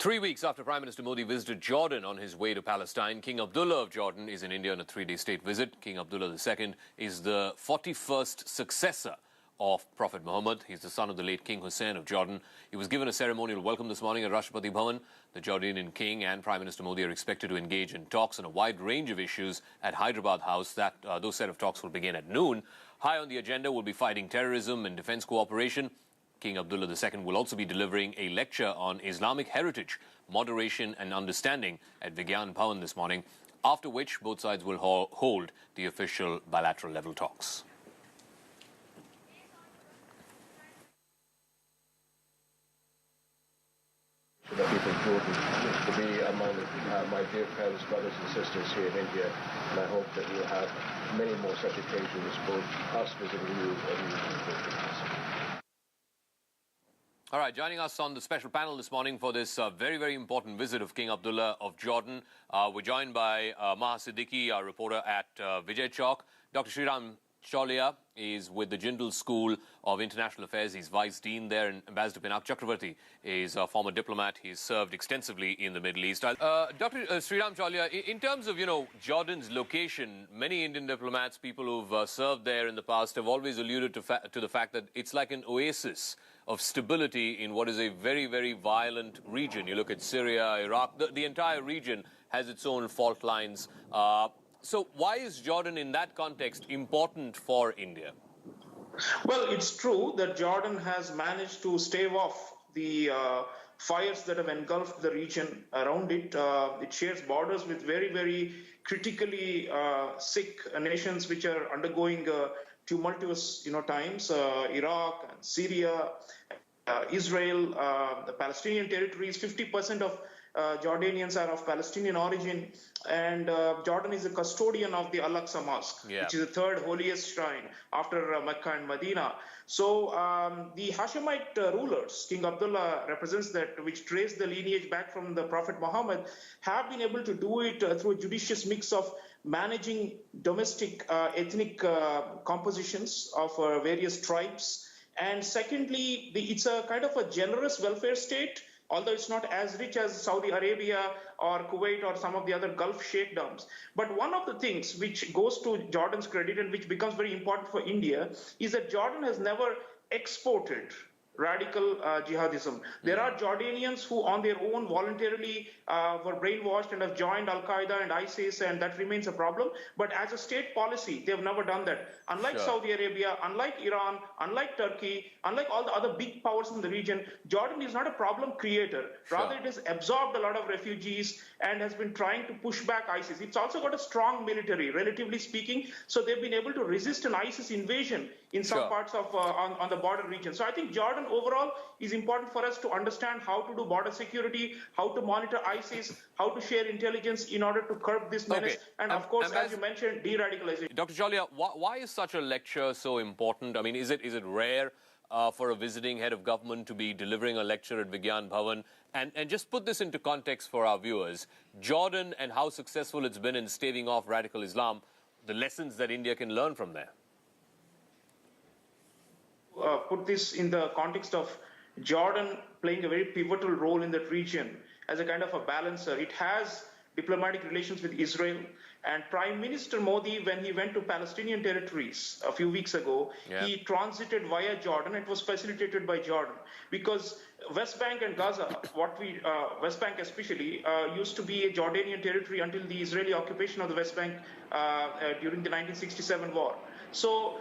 3 weeks after Prime Minister Modi visited Jordan on his way to Palestine, King Abdullah of Jordan is in India on a 3-day state visit. King Abdullah II is the 41st successor of Prophet Muhammad. He's the son of the late King Hussein of Jordan. He was given a ceremonial welcome this morning at Rashtrapati Bhavan. The Jordanian king and Prime Minister Modi are expected to engage in talks on a wide range of issues at Hyderabad House. Those set of talks will begin at noon. High on the agenda will be fighting terrorism and defense cooperation. King Abdullah II will also be delivering a lecture on Islamic heritage, moderation and understanding at Vigyan Bhavan this morning, after which both sides will hold the official bilateral level talks. For the people of Jordan to be among my dear friends, brothers and sisters here in India, and I hope that we'll have many more such occasions, both us visiting you and you visiting us. All right, joining us on the special panel this morning for this very, very important visit of King Abdullah of Jordan, we're joined by Maha Siddiqui, our reporter at Vijay Chowk. Dr. Sreeram Chaulia is with the Jindal School of International Affairs. He's Vice Dean there, and Ambassador Pinak Chakravarti is a former diplomat. He's served extensively in the Middle East. Dr. Sreeram Chaulia, in terms of, Jordan's location, many Indian diplomats, people who've served there in the past, have always alluded to the fact that it's like an oasis of stability in what is a very, very violent region. You look at Syria, Iraq, the entire region has its own fault lines. So why is Jordan in that context important for India? Well, it's true that Jordan has managed to stave off the fires that have engulfed the region around it. It shares borders with very, very critically sick nations which are undergoing tumultuous times, Iraq and Syria, Israel, the Palestinian territories. 50% of Jordanians are of Palestinian origin, and Jordan is a custodian of the Al-Aqsa Mosque, which is the third holiest shrine after Mecca and Medina. So the Hashemite rulers, King Abdullah represents that, which trace the lineage back from the Prophet Muhammad, have been able to do it through a judicious mix of managing domestic ethnic compositions of various tribes. And secondly, it's a kind of a generous welfare state, although it's not as rich as Saudi Arabia or Kuwait or some of the other Gulf sheikdoms. But one of the things which goes to Jordan's credit and which becomes very important for India is that Jordan has never exported radical jihadism. There are Jordanians who on their own voluntarily were brainwashed and have joined Al-Qaeda and ISIS, and that remains a problem. But as a state policy, they have never done that. Unlike Saudi Arabia, unlike Iran, unlike Turkey, unlike all the other big powers in the region, Jordan is not a problem creator. Rather, it has absorbed a lot of refugees and has been trying to push back ISIS. It's also got a strong military, relatively speaking, so they've been able to resist an ISIS invasion in some parts of on the border region. So I think Jordan overall is important for us to understand how to do border security, how to monitor ISIS, how to share intelligence in order to curb this menace, and of course, as you mentioned, de-radicalization. Dr. Chaulia, why is such a lecture so important? I mean, is it rare for a visiting head of government to be delivering a lecture at Vigyan Bhavan? And just put this into context for our viewers. Jordan and how successful it's been in staving off radical Islam, the lessons that India can learn from there. Put this in the context of Jordan playing a very pivotal role in that region as a kind of a balancer. It has diplomatic relations with Israel, and Prime Minister Modi, when he went to Palestinian territories a few weeks ago, he transited via Jordan. It was facilitated by Jordan because West Bank and Gaza, West Bank especially, used to be a Jordanian territory until the Israeli occupation of the West Bank during the 1967 war. So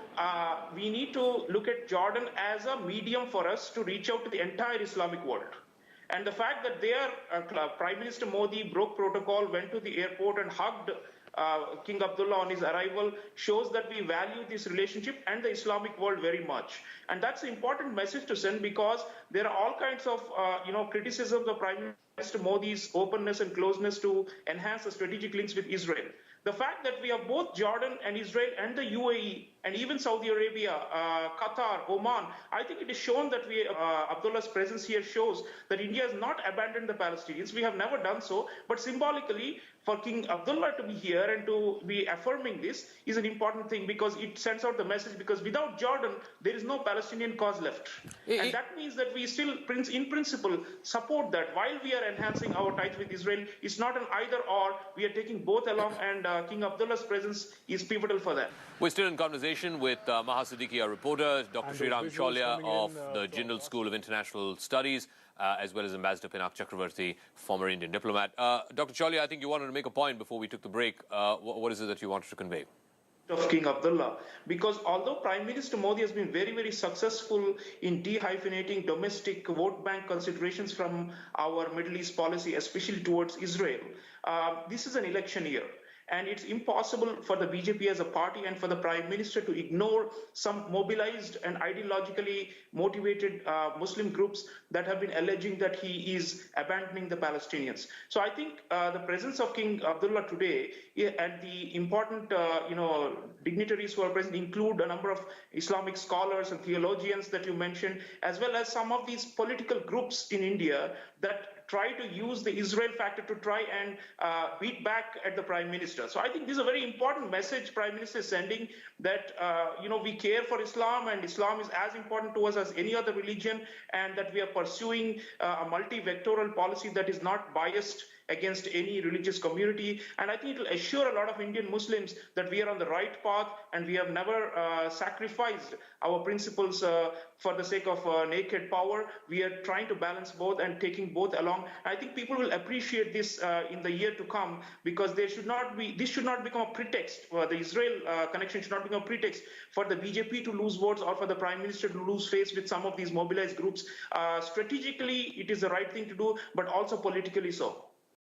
we need to look at Jordan as a medium for us to reach out to the entire Islamic world. And the fact that their Prime Minister Modi broke protocol, went to the airport and hugged King Abdullah on his arrival shows that we value this relationship and the Islamic world very much. And that's an important message to send, because there are all kinds of criticisms of Prime Minister Modi's openness and closeness to enhance the strategic links with Israel. The fact that we have both Jordan and Israel and the UAE and even Saudi Arabia, Qatar, Oman, I think it is shown that Abdullah's presence here shows that India has not abandoned the Palestinians. We have never done so, but symbolically, for King Abdullah to be here and to be affirming this is an important thing, because it sends out the message, because without Jordan, there is no Palestinian cause left. And that means that we still, in principle, support that. While we are enhancing our ties with Israel, it's not an either or. We are taking both along, and King Abdullah's presence is pivotal for that. We're still in conversation with Maha Siddiqui, our reporter, Dr. Sreeram Chaulia of the Jindal School of International Studies, as well as Ambassador Pinak Chakravarti, former Indian diplomat. Dr. Chaulia, I think you wanted to make a point before we took the break. What is it that you wanted to convey? Of King Abdullah, because although Prime Minister Modi has been very, very successful in dehyphenating domestic vote bank considerations from our Middle East policy, especially towards Israel, this is an election year. And it's impossible for the BJP as a party and for the Prime Minister to ignore some mobilized and ideologically motivated Muslim groups that have been alleging that he is abandoning the Palestinians. So I think the presence of King Abdullah today and the important dignitaries who are present include a number of Islamic scholars and theologians that you mentioned, as well as some of these political groups in India that try to use the Israel factor to try and beat back at the Prime Minister. So I think this is a very important message Prime Minister is sending, that we care for Islam, and Islam is as important to us as any other religion, and that we are pursuing a multi-vectoral policy that is not biased against any religious community. And I think it will assure a lot of Indian Muslims that we are on the right path, and we have never sacrificed our principles for the sake of naked power. We are trying to balance both and taking both along. I think people will appreciate this in the year to come, because this should not become a pretext. The Israel connection should not become a pretext for the BJP to lose votes or for the Prime Minister to lose face with some of these mobilized groups. Strategically, it is the right thing to do, but also politically so.